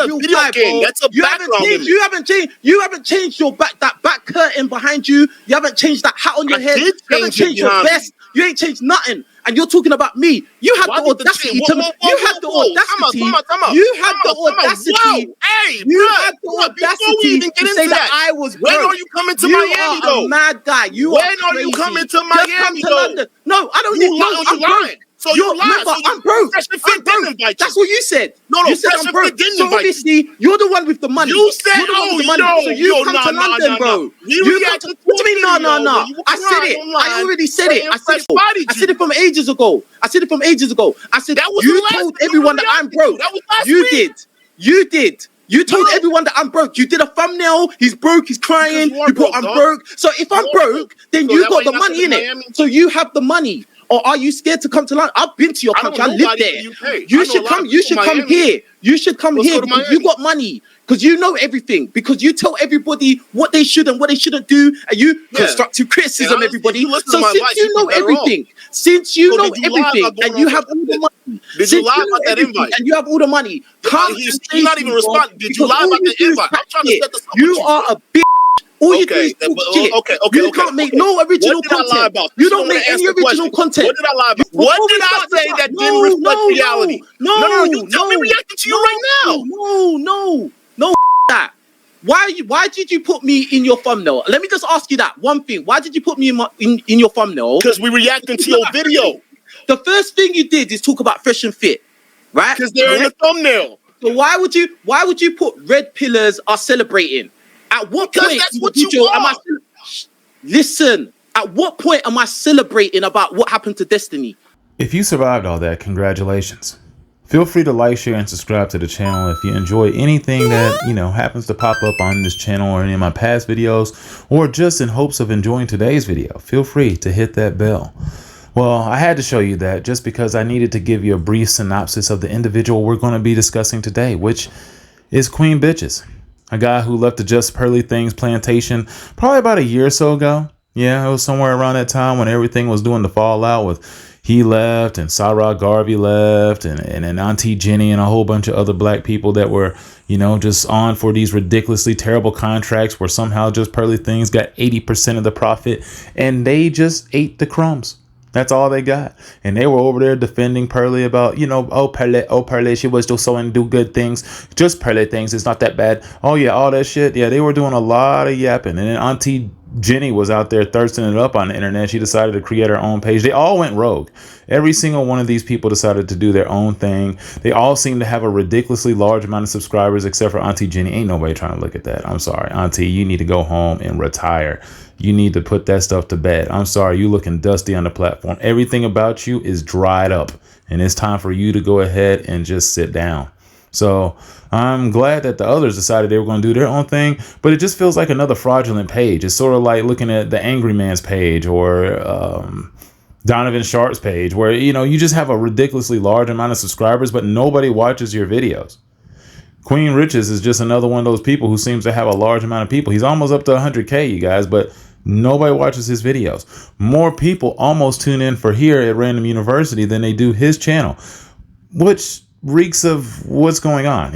real video guy, game. bro. That's a You haven't background changed. image. You haven't changed your that back curtain behind you. You haven't changed that hat on your head. did You haven't change it changed your behind me. vest. You ain't changed nothing. And you're talking about me. You had Why the did the audacity change? to. Whoa, You had the audacity. You had the audacity. Whoa, hey, You bruh, had the bruh, before we audacity even to get say into that I was when broke. are you coming to You Miami are though? a mad guy. You When are are you crazy. coming to Just Miami come to though? London. No, I don't You need. No, lying? I'm You broke. lying? So you lying? Remember, So I'm broke. Fresh and I'm Fit didn't broke. invite you. That's what you said. No, You said Fresh I'm and broke. Fit didn't So invite you. obviously, you're the one with the money. You said, You're the one oh, with the money. no, So you come to London, bro. We You come reacted to. to What do you mean? No, video no, no. when you were I said crying it. online I already said it. saying I said Fresh it. spotted I said you. it from ages ago. I said it from ages ago. I said That was you the last told video everyone we that I'm reacted to. broke. That was last You week. did. You did. You told No. everyone that I'm broke. You did a thumbnail. He's broke. He's crying. Because you are You put broke, I'm dog. broke. So if I'm You are broke, broke. then So you that got why the you're not money in coming to it. Miami? So you have the money. Or are you scared to come to London? I've been to your I country. don't I know lived nobody there. in the UK. You I know should a lot come. of You people should in come Miami. here. You should come Let's here go to because you Miami. got money. Because you know everything. Because you tell everybody what they should and what they shouldn't do, and you Yeah. constructive criticism. And honestly, Everybody. if you listen So to my since advice, you you'd be know better off. everything, since you So know did you lie everything, about going and you on have Fresh all the Fit? money, Did you since lie you know about that everything invite? and you have all the money, come and He's say not even something, bro, responding. Did you because lie all about you the do is invite? chat I'm trying to shit. set this up with You you, are bro. a bitch. All you do Okay, is talk but shit. okay. You can't make no original What did I lie content. about? You Since don't wanna make answer any the original question, content. What did I lie about? Before What we did I start this say up, that didn't reflect reality? No, you tell me reacting to you right now. No, that. Why did you put me in your thumbnail? Let me just ask you that one thing. Why did you put me in your thumbnail? Because we reacting to your video. The first thing you did is talk about Fresh and Fit, right? Because they're in the thumbnail. So why would you put red pillars are celebrating? At what Because point that's in the what you video am I? are. Listen. At what point am I celebrating about what happened to Destiny? If you survived all that, congratulations. Feel free to like, share, and subscribe to the channel if you enjoy anything that, happens to pop up on this channel or any of my past videos, or just in hopes of enjoying today's video. Feel free to hit that bell. Well, I had to show you that just because I needed to give you a brief synopsis of the individual we're going to be discussing today, which is Queen Bitches, a guy who left the Just Pearly Things plantation probably about a year or so ago. Yeah, it was somewhere around that time when everything was doing the fallout with he left and Sarah Garvey left and Auntie Jenny and a whole bunch of other black people that were, just on for these ridiculously terrible contracts where somehow Just Pearly Things got 80% of the profit and they just ate the crumbs. That's all they got. And they were over there defending Pearly about, Pearly, she was just so and do good things. Just Pearly Things, it's not that bad. Oh, yeah, all that shit. Yeah, they were doing a lot of yapping. And then Auntie Jenny was out there thirsting it up on the internet. She decided to create her own page. They all went rogue. Every single one of these people decided to do their own thing. They all seem to have a ridiculously large amount of subscribers, except for Auntie Jenny. Ain't nobody trying to look at that. I'm sorry. Auntie, you need to go home and retire. You need to put that stuff to bed. I'm sorry. You looking dusty on the platform. Everything about you is dried up. And it's time for you to go ahead and just sit down. So I'm glad that the others decided they were going to do their own thing, but it just feels like another fraudulent page. It's sort of like looking at the Angry Man's page or Donovan Sharp's page where, you just have a ridiculously large amount of subscribers, but nobody watches your videos. Queen Riches is just another one of those people who seems to have a large amount of people. He's almost up to 100K, you guys, but nobody watches his videos. More people almost tune in for here at Random University than they do his channel, which reeks of what's going on.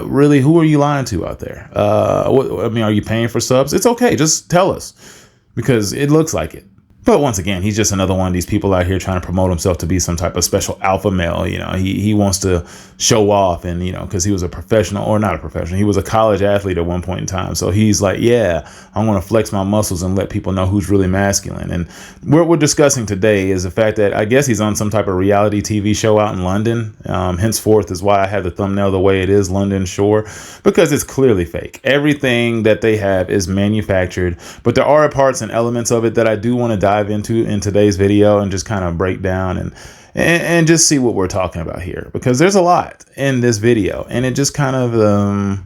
Really, who are you lying to out there? Are you paying for subs? It's okay. Just tell us because it looks like it. But once again, he's just another one of these people out here trying to promote himself to be some type of special alpha male. He wants to show off and, because he was a professional or not a professional. He was a college athlete at one point in time. So he's like, yeah, I'm going to flex my muscles and let people know who's really masculine. And what we're discussing today is the fact that I guess he's on some type of reality TV show out in London. Henceforth is why I have the thumbnail the way it is, London Shore, because it's clearly fake. Everything that they have is manufactured, but there are parts and elements of it that I do want to dive into in today's video and just kind of break down and just see what we're talking about here, because there's a lot in this video and it just kind of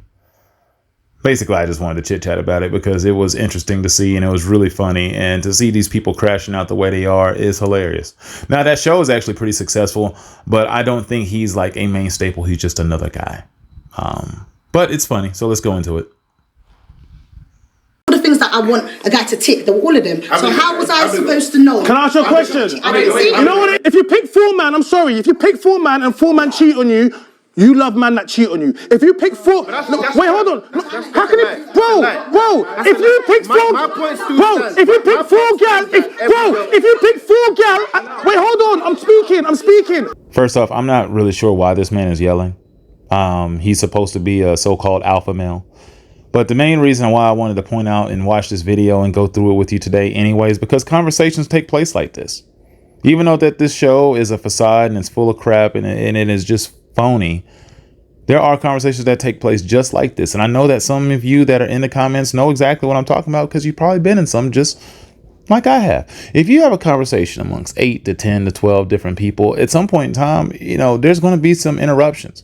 basically I just wanted to chit chat about it because it was interesting to see and it was really funny, and to see these people crashing out the way they are is hilarious. Now that show is actually pretty successful, but I don't think he's like a main staple. He's just another guy, but it's funny, so let's go into it. The things that I want a guy to tick, they were all of them. So how was I supposed to know? Can I ask you a question? I didn't see You know what? If you pick 4 man, I'm sorry. If you pick 4 man and 4 man cheat on you, You love man that cheat on you. If you pick four, wait, hold on. How can it, bro? If you pick four, if you pick four gal, if you pick four gal, wait, hold on. I'm speaking. First off, I'm not really sure why this man is yelling. He's supposed to be a so-called alpha male. But the main reason why I wanted to point out and watch this video and go through it with you today anyways, because conversations take place like this. Even though that this show is a facade and it's full of crap and it is just phony, there are conversations that take place just like this. And I know that some of you that are in the comments know exactly what I'm talking about because you've probably been in some just like I have. If you have a conversation amongst 8 to 10 to 12 different people, at some point in time, you know, there's going to be some interruptions.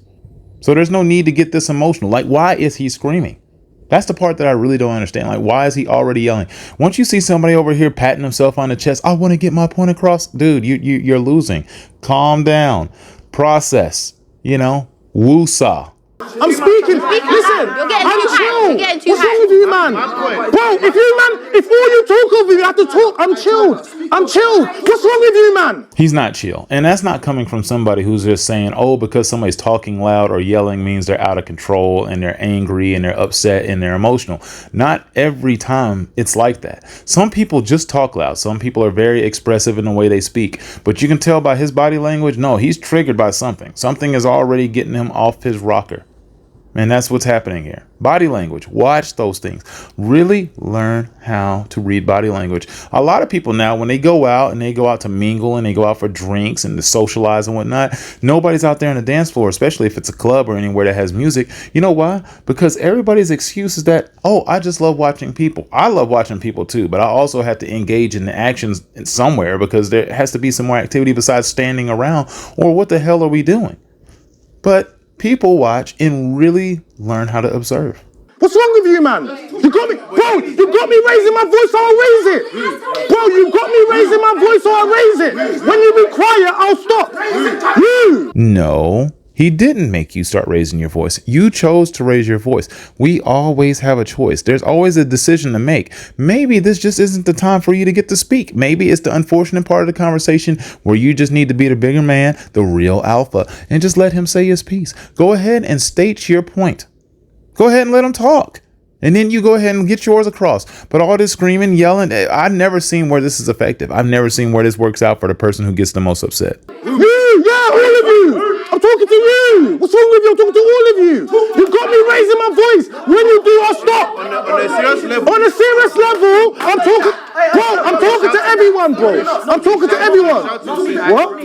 So there's no need to get this emotional. Like, why is he screaming? That's the part that I really don't understand. Like, why is he already yelling? Once you see somebody over here patting himself on the chest, I want to get my point across. Dude, you're losing. Calm down. Process. You know, woosah. I'm speaking. Listen, I'm chill. What's wrong with you, man? Bro, if all you talk over me, you have to talk. I'm chilled. What's wrong with you, man? He's not chill. And that's not coming from somebody who's just saying, oh, because somebody's talking loud or yelling means they're out of control and they're angry and they're upset and they're emotional. Not every time it's like that. Some people just talk loud. Some people are very expressive in the way they speak. But you can tell by his body language, no, he's triggered by something. Something is already getting him off his rocker. And that's what's happening here. Body language. Watch those things. Really learn how to read body language. A lot of people now, when they go out and they go out to mingle and they go out for drinks and to socialize and whatnot, nobody's out there on the dance floor, especially if it's a club or anywhere that has music. You know why? Because everybody's excuse is that, oh, I just love watching people. I love watching people too, but I also have to engage in the actions somewhere because there has to be some more activity besides standing around, or what the hell are we doing? But people watch and really learn how to observe. What's wrong with you, man? You got me, bro. You got me raising my voice, so I'll raise it. Bro, you got me raising my voice, so I'll raise it. When you be quiet, I'll stop. You. No, he didn't make you start raising your voice. You chose to raise your voice. We always have a choice. There's always a decision to make. Maybe this just isn't the time for you to get to speak. Maybe it's the unfortunate part of the conversation where you just need to be the bigger man, the real alpha, and just let him say his piece. Go ahead and state your point. Go ahead and let him talk. And then you go ahead and get yours across. But all this screaming, yelling, I've never seen where this is effective. I've never seen where this works out for the person who gets the most upset. You, yeah, all of you. I'm talking to you. What's wrong with you? I'm talking to all of you. You got me raising my voice. When you do, I'll stop. On a serious level, I'm talking. Bro, I'm talking to everyone, bro. I'm talking to everyone. What?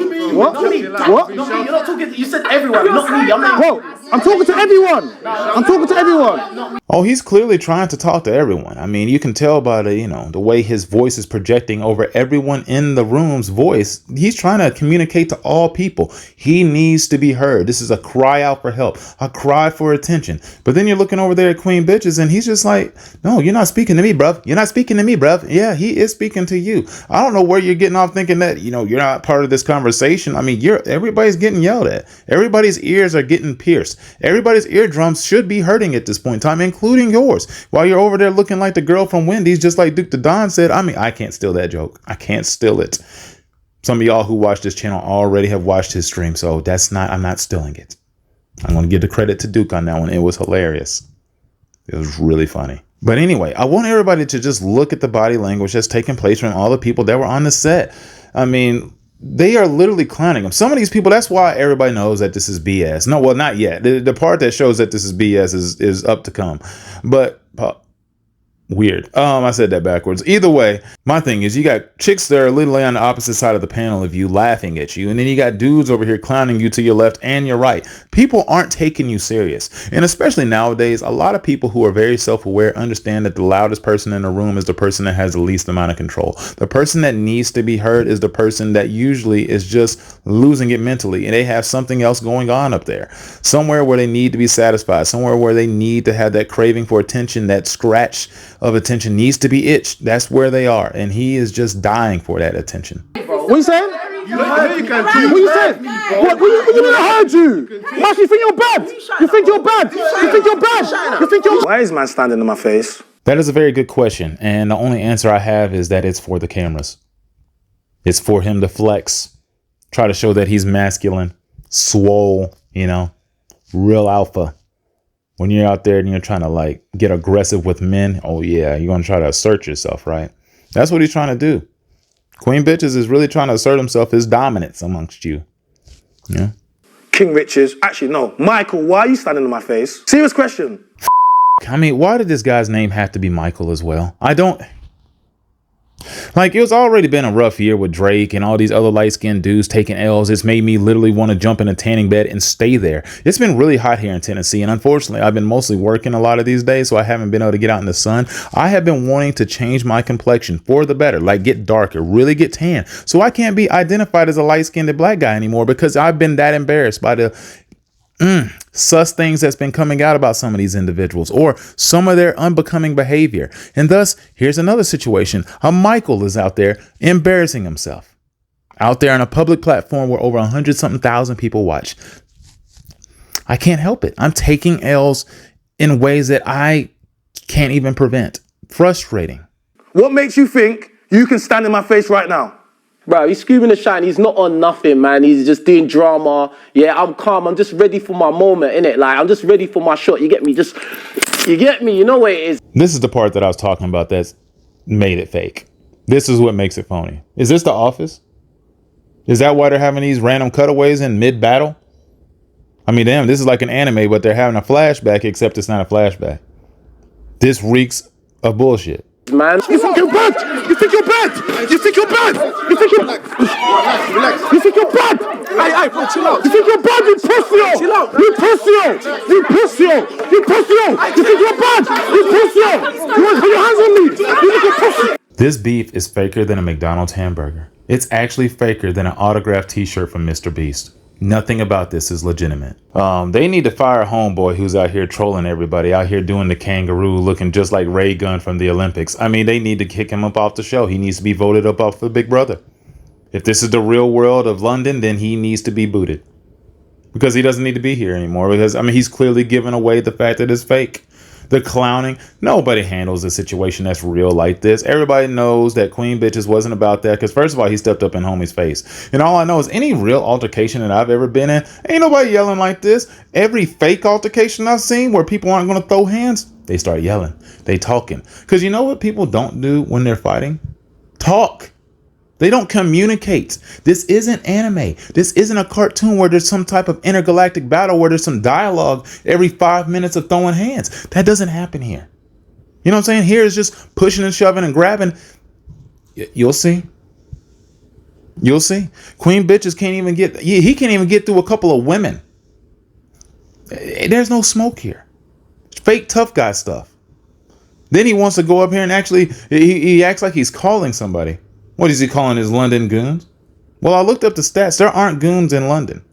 You're not talking. You said everyone, not me. Bro, I'm talking to everyone. I'm talking to everyone. Oh, he's clearly trying to talk to everyone. I mean, you can tell by the way his voice is projecting over everyone in the room's voice. He's trying to communicate to all people. He needs to be heard. This is a cry out for help, a cry for attention. But then you're looking over there at Queen Bitches and he's just like, no, you're not speaking to me, bruv. You're not speaking to me, bruv. Yeah, he is speaking to you. I don't know where you're getting off thinking that, you're not part of this conversation. I mean, everybody's getting yelled at. Everybody's ears are getting pierced. Everybody's eardrums should be hurting at this point in time, including yours. While you're over there looking like the girl from Wendy's, just like Duke the Don said. I mean, I can't steal that joke. I can't steal it. Some of y'all who watch this channel already have watched his stream, so I'm not stealing it. I'm going to give the credit to Duke on that one. It was hilarious. It was really funny. But anyway, I want everybody to just look at the body language that's taking place from all the people that were on the set. I mean, they are literally clowning him. Some of these people, that's why everybody knows that this is BS. No, well, not yet. The part that shows that this is BS is up to come. But weird. I said that backwards. Either way, my thing is you got chicks that are literally on the opposite side of the panel of you laughing at you. And then you got dudes over here clowning you to your left and your right. People aren't taking you serious. And especially nowadays, a lot of people who are very self-aware understand that the loudest person in the room is the person that has the least amount of control. The person that needs to be heard is the person that usually is just losing it mentally. And they have something else going on up there. Somewhere where they need to be satisfied. Somewhere where they need to have that craving for attention, that scratch of attention needs to be itched. That's where they are. And he is just dying for that attention. What you saying? What you saying? What you mean I heard you? Mash, you think you're bad? You think you're bad? You think you're bad? You think you're... Why is man standing in my face? That is a very good question. And the only answer I have is that it's for the cameras. It's for him to flex. Try to show that he's masculine, swole, Real alpha. When you're out there and you're trying to like get aggressive with men, oh yeah, you're going to try to assert yourself, right? That's what he's trying to do. Queen Bitches is really trying to assert himself his dominance amongst you. Yeah. King Richards. Actually, no. Michael, why are you standing in my face? Serious question. I mean, why did this guy's name have to be Michael as well? I don't... Like, it was already been a rough year with Drake and all these other light-skinned dudes taking L's. It's made me literally want to jump in a tanning bed and stay there. It's been really hot here in Tennessee, and unfortunately, I've been mostly working a lot of these days, so I haven't been able to get out in the sun. I have been wanting to change my complexion for the better, like get darker, really get tan. So I can't be identified as a light-skinned black guy anymore because I've been that embarrassed by the sus things that's been coming out about some of these individuals or some of their unbecoming behavior. And thus, here's another situation. A Michael is out there embarrassing himself out there on a public platform where over 100-something thousand people watch. I can't help it. I'm taking L's in ways that I can't even prevent. Frustrating. What makes you think you can stand in my face right now? Bro, he's screaming to shine. He's not on nothing, man. He's just doing drama. Yeah, I'm calm. I'm just ready for my moment, innit? Like, I'm just ready for my shot. You get me? You get me? You know what it is. This is the part that I was talking about that's made it fake. This is what makes it phony. Is this The Office? Is that why they're having these random cutaways in mid-battle? I mean, damn, this is like an anime, but they're having a flashback, except it's not a flashback. This reeks of bullshit. Man. You think you're bad? You think you're bad? You think you're bad? You think you're... Relax. You think you're bad? Hey, bro, chill out. You think you're bad? You pussy. Chill out. You pussy. You pussy. You pussy. You think you're bad? You pussy. You want to put your hands on me? You think you're pussy. This beef is faker than a McDonald's hamburger. It's actually faker than an autographed t-shirt from Mr. Beast. Nothing about this is legitimate. They need to fire Homeboy who's out here trolling everybody, out here doing the kangaroo, looking just like Ray Gun from the Olympics. I mean, they need to kick him up off the show. He needs to be voted up off the Big Brother. If this is the real world of London, then he needs to be booted. Because he doesn't need to be here anymore. Because, I mean, he's clearly given away the fact that it's fake. The clowning. Nobody handles a situation that's real like this. Everybody knows that Queen Bitches wasn't about that. Because first of all, he stepped up in homie's face. And all I know is any real altercation that I've ever been in, ain't nobody yelling like this. Every fake altercation I've seen where people aren't going to throw hands, they start yelling. They talking. Because you know what people don't do when they're fighting? Talk. They don't communicate. This isn't anime. This isn't a cartoon where there's some type of intergalactic battle where there's some dialogue every 5 minutes of throwing hands. That doesn't happen here. You know what I'm saying? Here is just pushing and shoving and grabbing. You'll see. You'll see. Queen Bitches can't even get, he can't even get through a couple of women. There's no smoke here. Fake tough guy stuff. Then he wants to go up here and actually, he acts like he's calling somebody. What is he calling his London goons? Well, I looked up the stats. There aren't goons in London.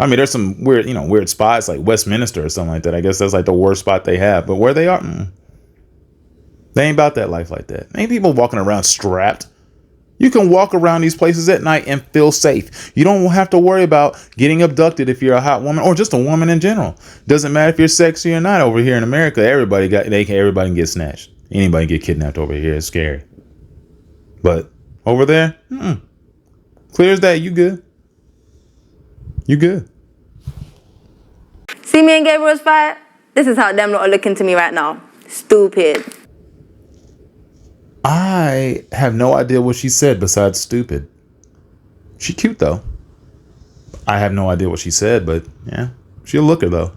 I mean, there's some weird, weird spots like Westminster or something like that. I guess that's like the worst spot they have. But where they are, they ain't about that life like that. Ain't people walking around strapped. You can walk around these places at night and feel safe. You don't have to worry about getting abducted if you're a hot woman or just a woman in general. Doesn't matter if you're sexy or not. Over here in America, everybody can get snatched. Anybody get kidnapped over here. It's scary. But over there, clear as that. You good. You good. See me and Gabriel's fight? This is how them lot are looking to me right now. Stupid. I have no idea what she said besides stupid. She cute though. I have no idea what she said, but yeah, she a looker though.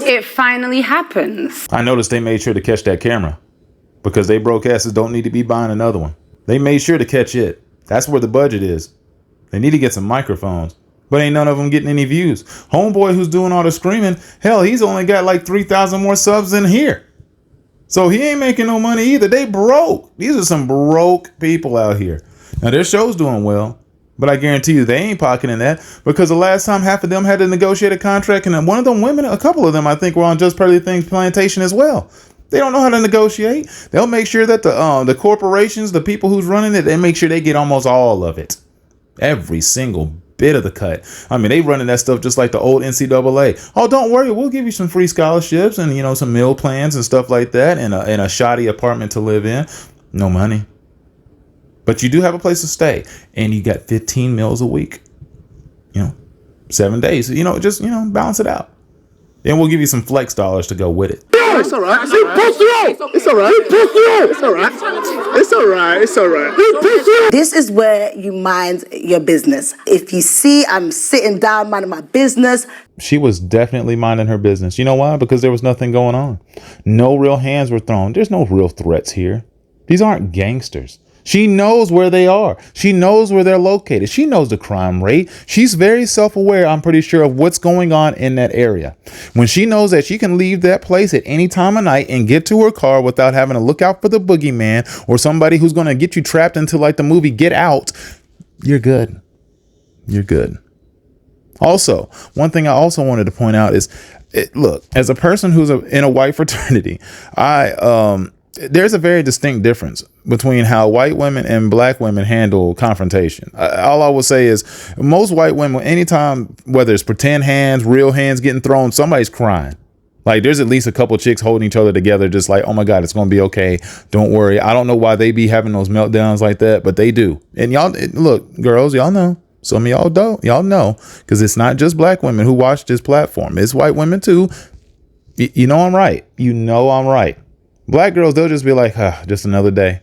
It finally happens. I noticed they made sure to catch that camera because they broke asses don't need to be buying another one. They made sure to catch it. That's where the budget is. They need to get some microphones, but ain't none of them getting any views. Homeboy who's doing all the screaming, hell, he's only got like 3,000 more subs than here. So he ain't making no money either. They broke. These are some broke people out here. Now their show's doing well, but I guarantee you they ain't pocketing that because the last time half of them had to negotiate a contract, and one of them women, a couple of them, I think, were on Just Pearly Things plantation as well. They don't know how to negotiate. They'll make sure that the corporations, the people who's running it, they make sure they get almost all of it. Every single bit of the cut. I mean, they running that stuff just like the old NCAA. Oh, don't worry, we'll give you some free scholarships and some meal plans and stuff like that, and a shoddy apartment to live in. No money. But you do have a place to stay, and you got 15 meals a week. 7 days. Just balance it out. And we'll give you some flex dollars to go with it. It's all right. It's all right. It's all right. It's all right. It's all right. This is where you mind your business. If you see I'm sitting down minding my business. She was definitely minding her business. You know why? Because there was nothing going on. No real hands were thrown. There's no real threats here. These aren't gangsters. She knows where they are. She knows where they're located. She knows the crime rate. She's very self-aware, I'm pretty sure, of what's going on in that area. When she knows that she can leave that place at any time of night and get to her car without having to look out for the boogeyman or somebody who's going to get you trapped into like the movie Get Out, you're good. You're good. Also, one thing I also wanted to point out is, look, as a person who's in a white fraternity, there's a very distinct difference between how white women and black women handle confrontation. All I will say is most white women, anytime, whether it's pretend hands, real hands getting thrown, somebody's crying. Like there's at least a couple chicks holding each other together, just like, oh my God, it's going to be okay. Don't worry. I don't know why they be having those meltdowns like that, but they do. And y'all, look, girls, y'all know. Some of y'all don't. Y'all know, because it's not just black women who watch this platform. It's white women too. You know I'm right. You know I'm right. Black girls, they'll just be like, just another day.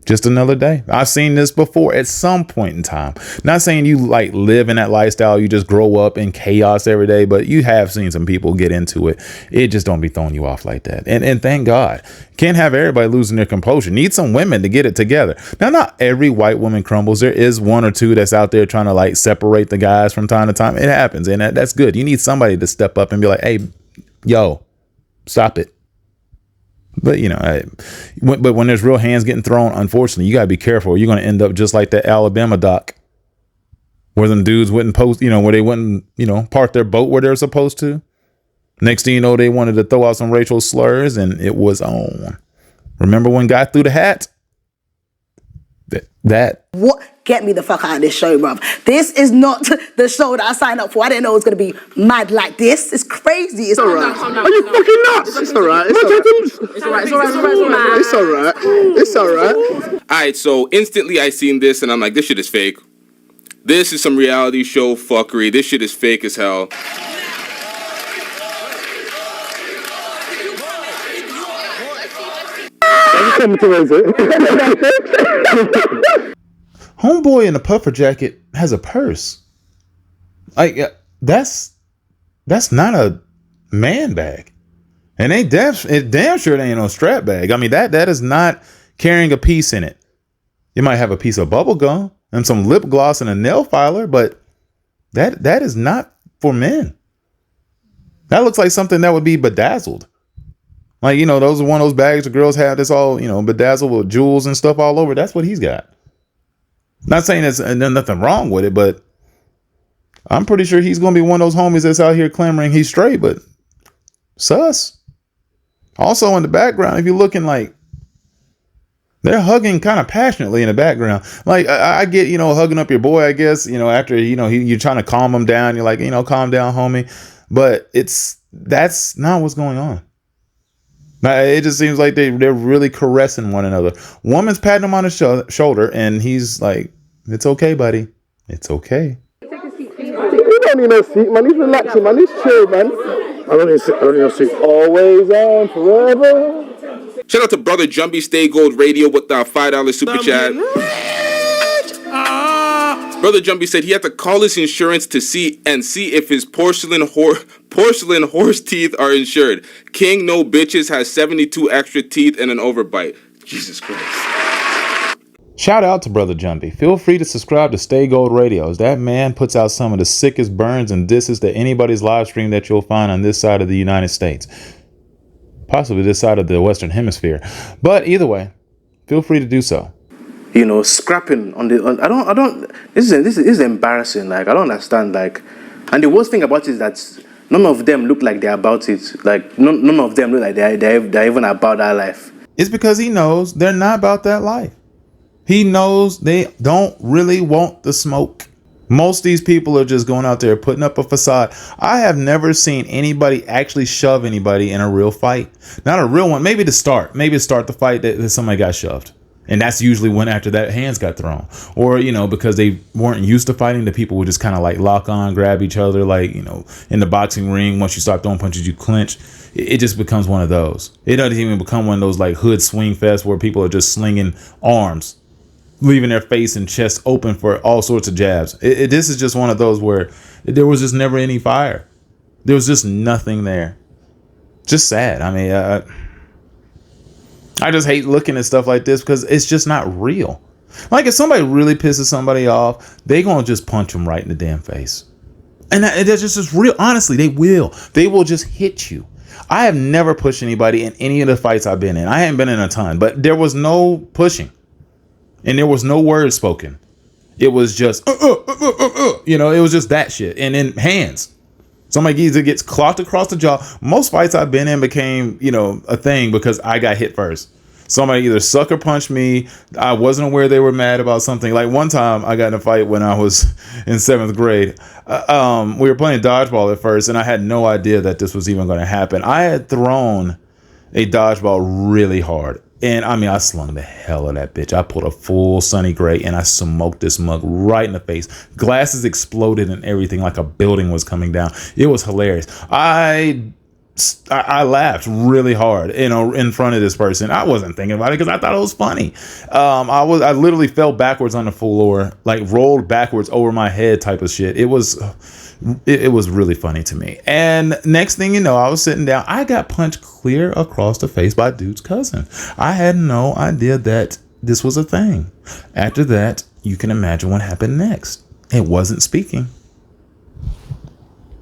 Just another day. I've seen this before at some point in time. Not saying you like live in that lifestyle, you just grow up in chaos every day, but you have seen some people get into it. It just don't be throwing you off like that. And thank God. Can't have everybody losing their composure. Need some women to get it together. Now, not every white woman crumbles. There is one or two that's out there trying to like separate the guys from time to time. It happens. And that's good. You need somebody to step up and be like, hey, yo, stop it. But, but when there's real hands getting thrown, unfortunately, you got to be careful. You're going to end up just like that Alabama doc where them dudes wouldn't post, where they wouldn't, park their boat where they're supposed to. Next thing you know, they wanted to throw out some racial slurs and it was on. Remember when Guy threw the hat? That. What? Get me the fuck out of this show, bruv. This is not the show that I signed up for. I didn't know it was going to be mad like this. It's crazy. It's all right. Are you fucking nuts? It's all right. It's all right. It's all right. It's all right. All right, so instantly I seen this and I'm like, this shit is fake. This is some reality show fuckery. This shit is fake as hell. Homeboy in a puffer jacket has a purse. Like that's not a man bag, and it damn sure it ain't no strap bag. I mean that is not carrying a piece in it. You might have a piece of bubble gum and some lip gloss and a nail filer, but that is not for men. That looks like something that would be bedazzled. Like, those are one of those bags the girls have that's all, bedazzled with jewels and stuff all over. That's what he's got. Not saying there's nothing wrong with it, but I'm pretty sure he's going to be one of those homies that's out here clamoring he's straight, but sus. Also in the background, if you're looking like they're hugging kind of passionately in the background. Like I get, hugging up your boy, I guess, after, you're trying to calm him down. You're like, calm down, homie. But that's not what's going on. It just seems like they're really caressing one another. Woman's patting him on his shoulder, and he's like, "It's okay, buddy. It's okay." You don't need no seat, man. He's relaxing, man. He's chill, man. I don't need no seat. Always on, forever. Shout out to Brother Jumpy Stay Gold Radio with the $5 super chat. Brother Jumpy said he had to call his insurance to see if his porcelain horse teeth are insured. King No Bitches has 72 extra teeth and an overbite. Jesus Christ. Shout out to Brother Jumpy. Feel free to subscribe to Stay Gold Radio, as that man puts out some of the sickest burns and disses to anybody's live stream that you'll find on this side of the United States. Possibly this side of the Western Hemisphere. But either way, feel free to do so. Scrapping on I don't. This is embarrassing. Like, I don't understand. Like, and the worst thing about it is that none of them look like they're about it. Like, none of them look like they're even about that life. It's because he knows they're not about that life. He knows they don't really want the smoke. Most of these people are just going out there putting up a facade. I have never seen anybody actually shove anybody in a real fight. Not a real one. Maybe to start the fight that somebody got shoved. And that's usually when after that hands got thrown. Or, you know, because they weren't used to fighting, the people would just kind of like lock on, grab each other. Like, you know, in the boxing ring, once you start throwing punches, you clinch. It just becomes one of those. It doesn't even become one of those like hood swing fests where people are just slinging arms, leaving their face and chest open for all sorts of jabs. This is just one of those where there was just never any fire. There was just nothing there. Just sad. I mean, I just hate looking at stuff like this because it's just not real. Like if somebody really pisses somebody off, they gonna just punch them right in the damn face. And that's just real. Honestly, they will. They will just hit you. I have never pushed anybody in any of the fights I've been in. I haven't been in a ton, but there was no pushing. And there was no words spoken. It was just, you know, it was just that shit. And then hands. Somebody either gets clocked across the jaw. Most fights I've been in became, you know, a thing because I got hit first. Somebody either sucker punched me. I wasn't aware they were mad about something. Like one time I got in a fight when I was in 7th grade. We were playing dodgeball at first and I had no idea that this was even going to happen. I had thrown a dodgeball really hard. And I mean, I slung the hell out of that bitch. I pulled a full Sonny Gray and I smoked this mug right in the face. Glasses exploded and everything like a building was coming down. It was hilarious. I laughed really hard, you know, in front of this person. I wasn't thinking about it because I thought it was funny. I literally fell backwards on the floor, like rolled backwards over my head type of shit. It was really funny to me. And next thing you know, I was sitting down. I got punched clear across the face by dude's cousin. I had no idea that this was a thing. After that, you can imagine what happened next. It wasn't speaking.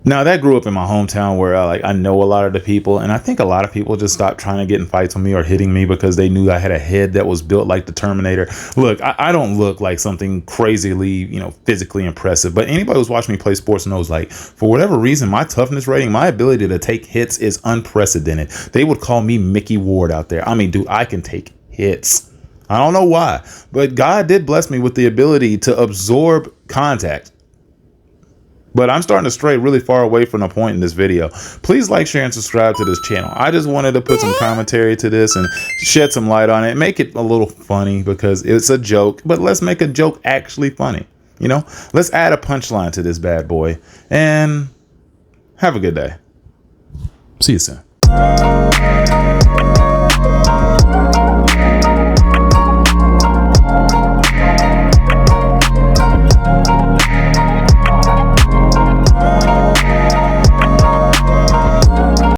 Now that grew up in my hometown where I know a lot of the people, and I think a lot of people just stopped trying to get in fights with me or hitting me because they knew I had a head that was built like the Terminator. Look, I don't look like something crazily, you know, physically impressive, but anybody who's watched me play sports knows, like, for whatever reason, my toughness rating, my ability to take hits is unprecedented. They would call me Mickey Ward out there. I mean, dude, I can take hits. I don't know why, but God did bless me with the ability to absorb contact. But I'm starting to stray really far away from the point in this video. Please like, share, and subscribe to this channel. I just wanted to put some commentary to this and shed some light on it. Make it a little funny because it's a joke. But let's make a joke actually funny. You know, let's add a punchline to this bad boy. And have a good day. See you soon.